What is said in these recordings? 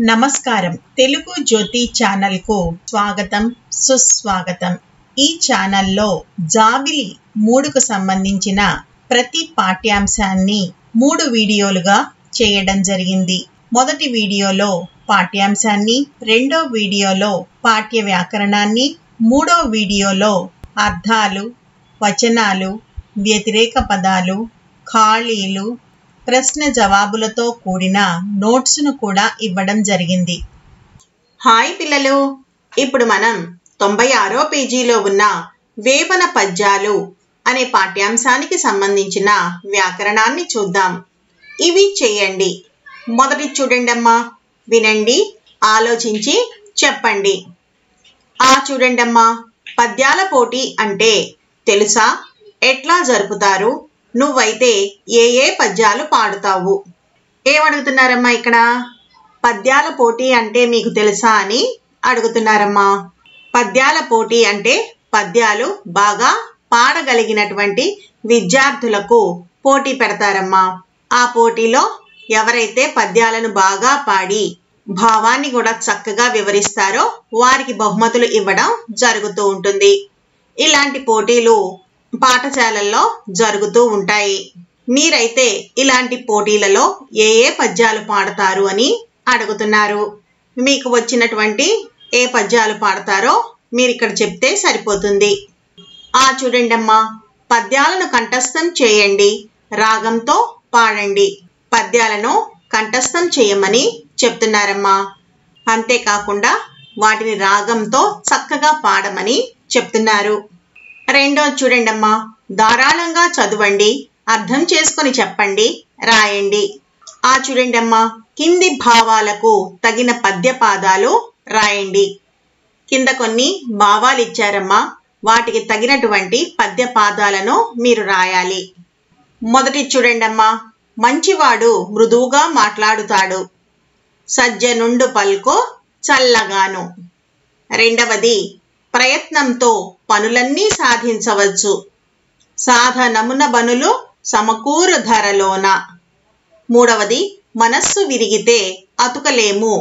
నమస్కారం. తెలుగు జ్యోతి ఛానల్ కు స్వాగతం, సుస్వాగతం. ఈ ఛానల్లో జాబిలి 3కు సంబంధించిన ప్రతి పాఠ్యాంశాన్ని 3 వీడియోలుగా చేయడం జరిగింది. మొదటి వీడియోలో పాఠ్యాంశాన్ని, రెండో వీడియోలో పాఠ్య వ్యాకరణాన్ని, మూడో వీడియోలో అర్థాలు, వచనాలు, వ్యతిరేక పదాలు, ఖాళీలు, ప్రశ్న జవాబులతో కూడిన నోట్స్ను కూడా ఇవ్వడం జరిగింది. హాయ్ పిల్లలు, ఇప్పుడు మనం 96వ పేజీలో ఉన్న వేమన పద్యాలు అనే పాఠ్యాంశానికి సంబంధించిన వ్యాకరణాన్ని చూద్దాం. ఇవి చేయండి. మొదటి చూడండి అమ్మా, వినండి, ఆలోచించి చెప్పండి. చూడండి అమ్మా, పద్యాల పోటీ అంటే తెలుసా? ఎట్లా జరుపుతారు? నువ్వైతే ఏ పద్యాలు పాడుతావు? ఏమడుగుతున్నారమ్మా ఇక్కడ? పద్యాల పోటీ అంటే మీకు తెలుసా అని అడుగుతున్నారమ్మా. పద్యాల పోటీ అంటే పద్యాలు బాగా పాడగలిగినటువంటి విద్యార్థులకు పోటీ పెడతారమ్మా. ఆ పోటీలో ఎవరైతే పద్యాలను బాగా పాడి భావాన్ని కూడా చక్కగా వివరిస్తారో వారికి బహుమతులు ఇవ్వడం జరుగుతూ ఉంటుంది. ఇలాంటి పోటీలు పాఠశాలల్లో జరుగుతూ ఉంటాయి. మీరైతే ఇలాంటి పోటీలలో ఏ పద్యాలు పాడతారు అని అడుగుతున్నారు. మీకు వచ్చినటువంటి ఏ పద్యాలు పాడతారో మీరు ఇక్కడ చెప్తే సరిపోతుంది. చూడండి అమ్మా, పద్యాలను కంఠస్థం చేయండి, రాగంతో పాడండి. పద్యాలను కంఠస్థం చేయమని చెప్తున్నారమ్మా. అంతేకాకుండా వాటిని రాగంతో చక్కగా పాడమని చెప్తున్నారు. రెండో చూడండి అమ్మా, ధారాళంగా చదవండి, అర్థం చేసుకొని చెప్పండి, రాయండి. చూడండి అమ్మా, కింది భావాలకు తగిన పద్యపాదాలు రాయండి. కింద కొన్ని భావాలు ఇచ్చారమ్మా, వాటికి తగినటువంటి పద్యపాదాలను మీరు రాయాలి. మొదటి చూడండి అమ్మా, మంచివాడు మృదువుగా మాట్లాడుతాడు, సజ్జనుండు పల్కు చల్లగాను. రెండవది, ప్రయత్నంతో పనులన్నీ సాధించవచ్చు, సాధనమున బనులు సమకూరు ధరలోన. మూడవది, మనస్సు విరిగితే అతుకలేము,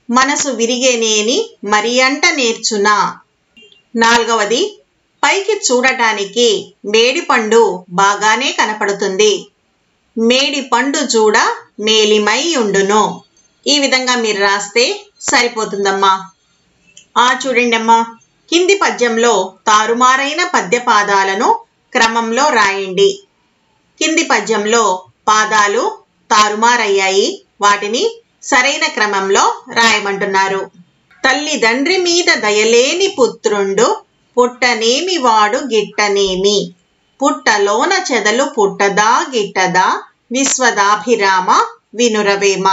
మనసు విరిగేనేని మరి అంట నేర్చునా. నాలుగవది, పైకి చూడటానికి మేడిపండు బాగానే కనపడుతుంది, మేడి పండు చూడ మేలిమై ఉండును. ఈ విధంగా మీరు రాస్తే సరిపోతుందమ్మా. చూడండి అమ్మా, కింది పద్యంలో తారుమారైన పద్యపాదాలను క్రమంలో రాయండి. కింది పద్యంలో పాదాలు తారుమారయ్యాయి, వాటిని సరైన క్రమంలో రాయమంటున్నారు. తల్లిదండ్రి మీద దయలేని పుత్రుండు, పుట్టనేమి వాడు గిట్టనేమి, పుట్టలోన చెదలు పుట్టదా గిట్టదా, విశ్వదాభిరామ వినురవేమ.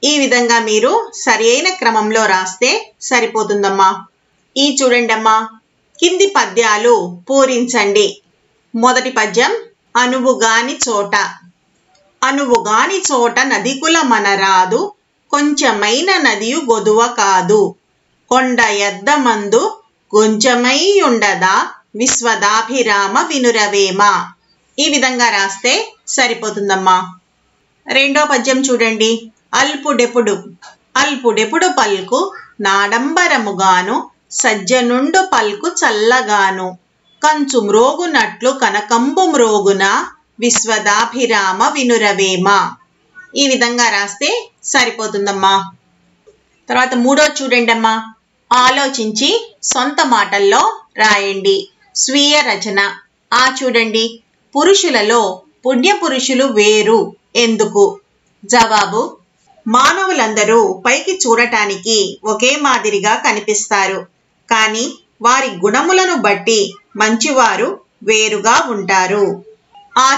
ఈ విధంగా మీరు సరైన క్రమంలో రాస్తే సరిపోతుందమ్మా. చూడండి అమ్మా, కింది పద్యాలు పూరించండి. మొదటి పద్యం, అనువుగాని చోట. అనువుగాని చోట నదికుల మనరాదు, కొంచెమైన నదియు గొదువ కాదు, కొండ ఎద్ద మందు కొంచెమై ఉండదా, విశ్వదాభిరామ వినురవేమ. ఈ విధంగా రాస్తే సరిపోతుందమ్మా. రెండో పద్యం చూడండి, అల్పుడెప్పుడు. అల్పుడెప్పుడు పల్కు నాడంబరముగాను, సజ్జనుండు పల్కు చల్లగాను, కంచు మ్రోగునట్లు కనకంబు మ్రోగున, విశ్వదాభిరామ వినురవేమ. ఈ విధంగా రాస్తే సరిపోతుందమ్మా. తర్వాత మూడో చూడండి అమ్మా, ఆలోచించి సొంత మాటల్లో రాయండి. స్వీయ రచన. చూడండి, పురుషులలో పుణ్యపురుషులు వేరు ఎందుకు? జవాబు, మానవులందరూ పైకి చూడటానికి ఒకే మాదిరిగా కనిపిస్తారు, కానీ వారి గుణములను బట్టి మంచివారు వేరుగా ఉంటారు.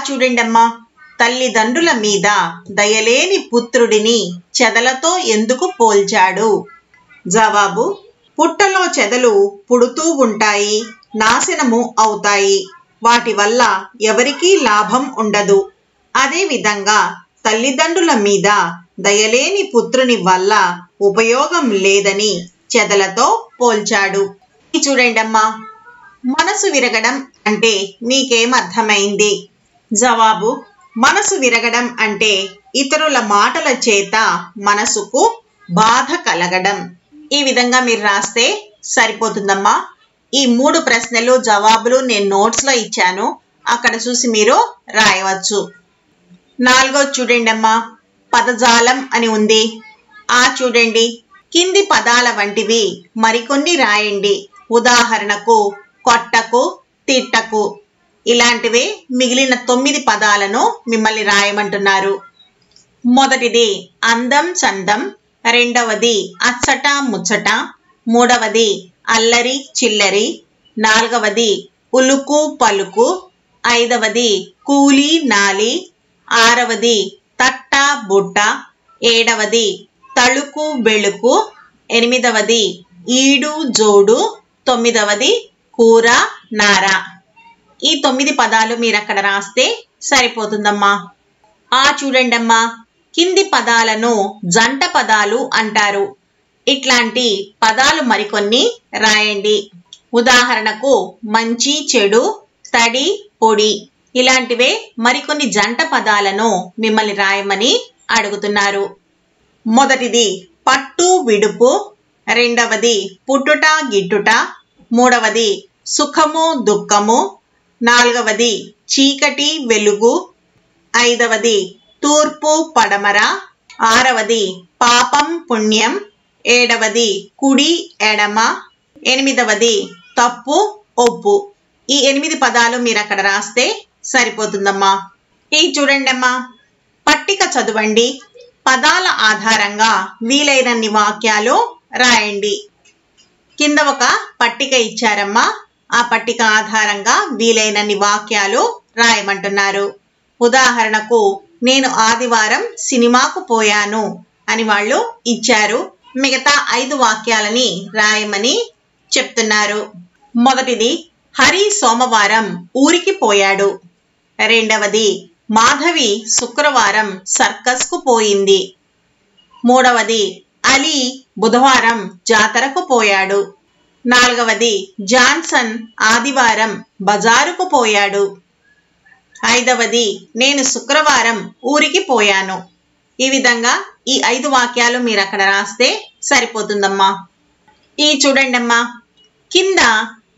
చూడండి అమ్మా, తల్లిదండ్రుల మీద దయలేని పుత్రుడిని చెదలతో ఎందుకు పోల్చాడు? జవాబు, పుట్టలో చెదలు పుడుతూ ఉంటాయి, నాశనము అవుతాయి, వాటి వల్ల ఎవరికీ లాభం ఉండదు. అదే విధంగా తల్లిదండ్రుల మీద దయలేని పుత్రుని వల్ల ఉపయోగం లేదని చెదలతో పోల్చాడు. చూడండి అమ్మా, మనసు విరగడం అంటే మీకేమర్థమైంది? జవాబు, మనసు విరగడం అంటే ఇతరుల మాటల చేత మనసుకు బాధ కలగడం. ఈ విధంగా మీరు రాస్తే సరిపోతుందమ్మా. ఈ 3 ప్రశ్నలు జవాబులు నేను నోట్స్లో ఇచ్చాను, అక్కడ చూసి మీరు రాయవచ్చు. 4వ చూడండి అమ్మా, పదజాలం అని ఉంది. చూడండి, కింది పదాల వంటివి మరికొన్ని రాయండి. ఉదాహరణకు కొట్టకు, తిట్టకు. ఇలాంటివి మిగిలిన 9 పదాలను మిమ్మల్ని రాయమంటున్నారు. మొదటిది అందం చందం, రెండవది అచ్చట ముచ్చట, మూడవది అల్లరి చిల్లరి, నాలుగవది ఉలుకు పలుకు, ఐదవది కూలి నాలి, ఆరవది తట్ట బుట్ట, ఏడవది తళుకు బెళుకు, ఎనిమిదవది ఈడు జోడు, తొమ్మిదవది కూర నార. ఈ 9 పదాలు మీరు అక్కడ రాస్తే సరిపోతుందమ్మా. చూడండమ్మా, కింది పదాలను జంట పదాలు అంటారు. ఇట్లాంటి పదాలు మరికొన్ని రాయండి. ఉదాహరణకు మంచి చెడు, తడి పొడి. ఇలాంటివే మరికొన్ని జంట పదాలను మిమ్మల్ని రాయమని అడుగుతున్నారు. మొదటిది పట్టు విడుపు, రెండవది పుట్టుట గిట్టుట, మూడవది సుఖము దుఃఖము, నాలుగవది చీకటి వెలుగు, ఐదవది తూర్పు పడమర, ఆరవది పాపం పుణ్యం, ఏడవది కుడి ఎడమ, ఎనిమిదవది తప్పు ఒప్పు. ఈ 8 పదాలు మీరు అక్కడ రాస్తే సరిపోతుందమ్మా. చూడండి అమ్మా, పట్టిక చదవండి. పదాల ఆధారంగా వీలైనన్ని వాక్యాలు రాయండి. కింద ఒక పట్టిక ఇచ్చారమ్మా, ఆ పట్టిక ఆధారంగా వీలైనన్ని వాక్యాలు రాయమంటున్నారు. ఉదాహరణకు నేను ఆదివారం సినిమాకు పోయాను అని వాళ్ళు ఇచ్చారు. మిగతా 5 వాక్యాలని రాయమని చెప్తున్నారు. మొదటిది హరి సోమవారం ఊరికి పోయాడు, రెండవది మాధవి శుక్రవారం సర్కస్కు పోయింది, మూడవది అలీ బుధవారం జాతరకు పోయాడు, నాలుగవది జాన్సన్ ఆదివారం బజారుకు పోయాడు, ఐదవది నేను శుక్రవారం ఊరికి పోయాను. ఈ విధంగా ఈ 5 వాక్యాలు మీరు అక్కడ రాస్తే సరిపోతుందమ్మా. చూడండి అమ్మా, కింద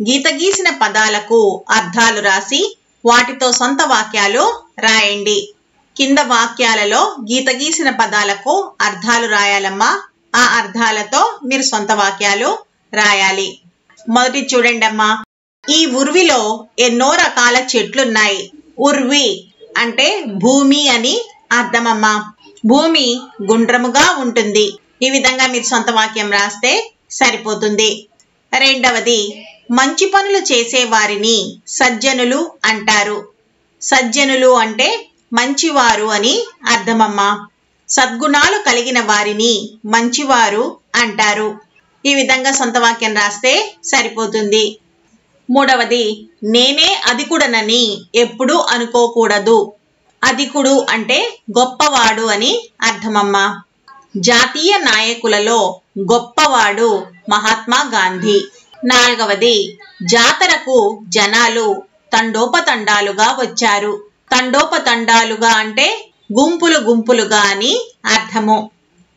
గీత గీసిన పదాలకు అర్థాలు రాసి వాటితో సొంత వాక్యాలు రాయండి. కింద వాక్యాలలో గీత గీసిన పదాలకు అర్థాలు రాయాలమ్మా. ఆ అర్థాలతో మీరు సొంత వాక్యాలు రాయాలి. మొదటి చూడండి అమ్మా, ఈ ఉర్విలో ఎన్నో రకాల చెట్లున్నాయి. ఉర్వి అంటే భూమి అని అర్థమమ్మా. భూమి గుండ్రముగా ఉంటుంది. ఈ విధంగా మీరు సొంత వాక్యం రాస్తే సరిపోతుంది. రెండవది మంచి పనులు చేసే వారిని సజ్జనులు అంటారు. సజ్జనులు అంటే మంచివారు అని అర్థమమ్మా. సద్గుణాలు కలిగిన వారిని మంచివారు అంటారు. ఈ విధంగా సొంత వాక్యం రాస్తే సరిపోతుంది. మూడవది నేనే అధికుడనని ఎప్పుడూ అనుకోకూడదు. అధికుడు అంటే గొప్పవాడు అని అర్థమమ్మా. జాతీయ నాయకులలో గొప్పవాడు మహాత్మా గాంధీ. నాలుగవది జాతరకు జనాలు తండోపతండాలుగా వచ్చారు. తండోపతండాలుగా అంటే గుంపులు గుంపులుగా అని అర్థము.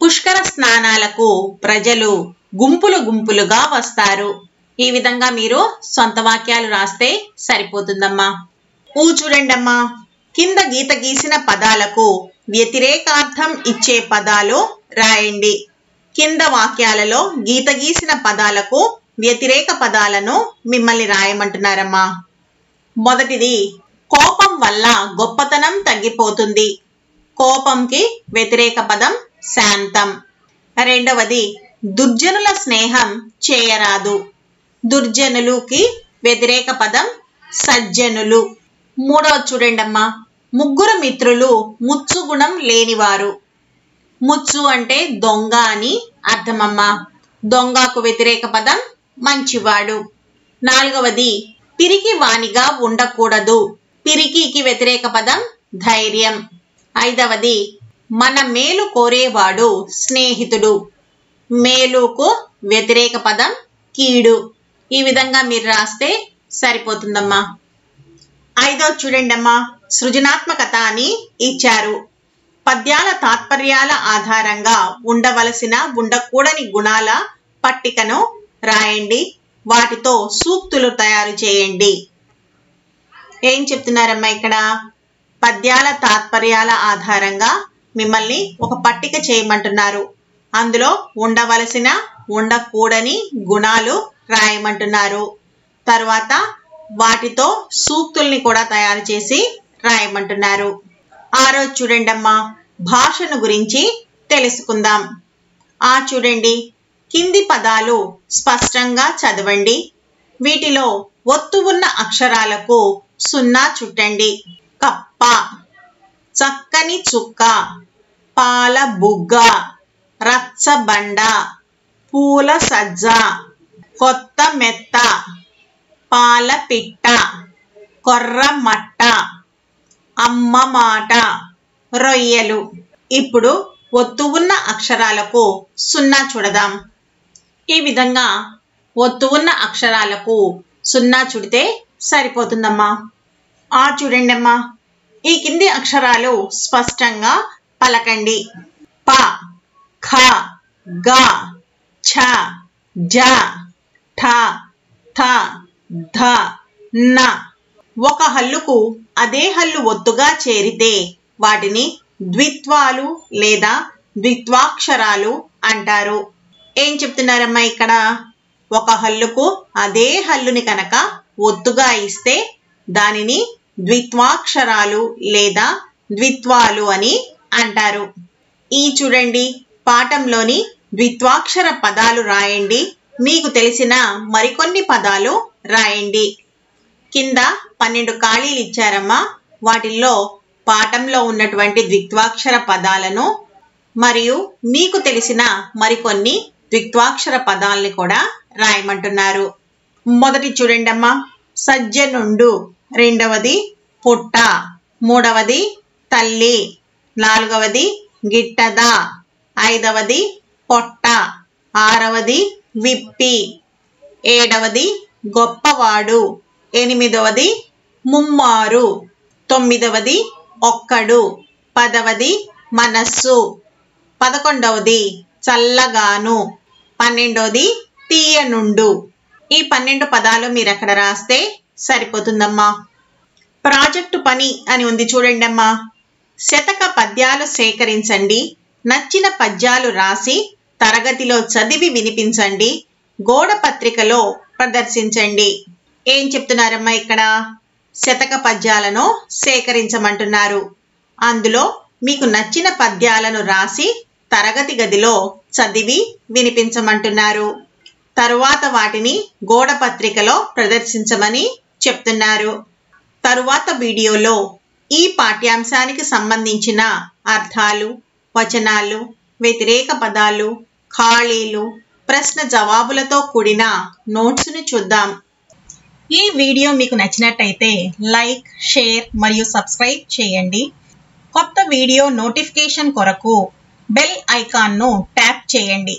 పుష్కర స్నానాలకు ప్రజలు గుంపులు గుంపులుగా వస్తారు. ఈ విధంగా మీరు సొంత వాక్యాలు రాస్తే సరిపోతుందమ్మా. చూడండమ్మా, కింద గీత గీసిన పదాలకు వ్యతిరేకార్థం ఇచ్చే పదాలు రాయండి. కింద వాక్యాలలో గీత గీసిన పదాలకు వ్యతిరేక పదాలను మిమ్మల్ని రాయమంటున్నారమ్మా. మొదటిది కోపం వల్ల గొప్పతనం తగ్గిపోతుంది. కోపంకి వ్యతిరేక పదం శాంతం. రెండవది దుర్జనుల స్నేహం చేయరాదు. దుర్జనులుకి వ్యతిరేక పదం సజ్జనులు. మూడవ చూడండమ్మా, ముగ్గురు మిత్రులు ముచ్చుగుణం లేనివారు. ముచ్చు అంటే దొంగ అని అర్థమమ్మా. దొంగకు వ్యతిరేక పదం మంచివాడు. నాలుగవది పిరికి వానిగా ఉండకూడదు. పిరికికి వ్యతిరేక పదం ధైర్యం. ఐదవది మన మేలు కోరేవాడు స్నేహితుడు. మేలుకు వ్యతిరేక పదం కీడు. ఈ విధంగా మీరు రాస్తే సరిపోతుందమ్మా. ఐదో చూడండి అమ్మా, సృజనాత్మకత అని ఇచ్చారు. పద్యాల తాత్పర్యాల ఆధారంగా ఉండవలసిన ఉండకూడని గుణాల పట్టికను రాయండి. వాటితో సూక్తులు తయారు చేయండి. ఏం చెప్తున్నారమ్మా ఇక్కడ? పద్యాల తాత్పర్యాల ఆధారంగా మిమ్మల్ని ఒక పట్టిక చేయమంటున్నారు. అందులో ఉండవలసిన ఉండకూడని గుణాలు రాయమంటున్నారు. తర్వాత వాటితో సూక్తుల్ని కూడా తయారు చేసి రాయమంటున్నారు. రోజు చూడండమ్మా, భాషను గురించి తెలుసుకుందాం. చూడండి, కింది పదాలు స్పష్టంగా చదవండి. వీటిలో ఒత్తు ఉన్న అక్షరాలకు 0 చుట్టండి. కప్ప, చక్కని చుక్క, పాల బుగ్గ, రచ్చబండ, పూల సజ్జ, కొత్త మెత్త, పాల పిట్ట, కొర్ర మట్ట, అమ్మ మాట, రొయ్యలు. ఇప్పుడు ఒత్తు ఉన్న అక్షరాలకు 0 చూడదాం. ఈ విధంగా ఒత్తు ఉన్న అక్షరాలకు 0 చుడితే సరిపోతుందమ్మా. చూడండి అమ్మా, ఈ కింది అక్షరాలు స్పష్టంగా పలకండి. ప, ఖ, గ, ఛ, జ, ఠ, థ, ధ, న. ఒక హల్లుకు అదే హల్లు ఒత్తుగా చేరితే వాటిని ద్విత్వాలు లేదా ద్విత్వాక్షరాలు అంటారు. ఏం చెప్తున్నారమ్మా ఇక్కడ? ఒక హల్లుకు అదే హల్లుని కనుక ఒత్తుగా ఇస్తే దానిని ద్విత్వాక్షరాలు లేదా ద్విత్వాలు అని అంటారు. చూడండి, పాఠంలోని ద్విత్వాక్షర పదాలు రాయండి. మీకు తెలిసిన మరికొన్ని పదాలు రాయండి. కింద 12 ఖాళీలు ఇచ్చారమ్మా. వాటిల్లో పాఠంలో ఉన్నటువంటి ద్విత్వాక్షర పదాలను మరియు మీకు తెలిసిన మరికొన్ని ద్విత్వాక్షర పదాలని కూడా రాయమంటున్నారు. మొదటి చూడండి అమ్మా, సజ్జనుండు. రెండవది పుట్ట. మూడవది తల్లి. నాలుగవది గిట్టద. ఐదవది పొట్ట. ఆరవది విప్పి. ఏడవది గొప్పవాడు. ఎనిమిదవది ముమ్మారు. తొమ్మిదవది ఒక్కడు. పదవది మనస్సు. 11వది చల్లగాను. 12వది తీయనుండు. ఈ 12 పదాలు మీరు అక్కడ రాస్తే సరిపోతుందమ్మా. ప్రాజెక్టు పని అని ఉంది చూడండి అమ్మా. శతక పద్యాలు సేకరించండి. నచ్చిన పద్యాలు రాసి తరగతిలో చదివి వినిపించండి. గోడ పత్రికలో ప్రదర్శించండి. ఏం చెప్తున్నారమ్మా ఇక్కడ? శతక పద్యాలను సేకరించమంటున్నారు. అందులో మీకు నచ్చిన పద్యాలను రాసి తరగతి గదిలో చదివి వినిపించమంటున్నారు. తరువాత వాటిని గోడ పత్రికలో ప్రదర్శించమని చెప్తున్నారు. తరువాత వీడియోలో ఈ పాఠ్యాంశానికి సంబంధించిన అర్థాలు, వచనాలు, వ్యతిరేక పదాలు, ఖాళీలు, ప్రశ్న జవాబులతో కూడిన నోట్స్ను చూద్దాం. ఈ వీడియో మీకు నచ్చినట్టయితే లైక్, షేర్ మరియు సబ్స్క్రైబ్ చేయండి. కొత్త వీడియో నోటిఫికేషన్ కొరకు బెల్ ఐకాన్ను ట్యాప్ చేయండి.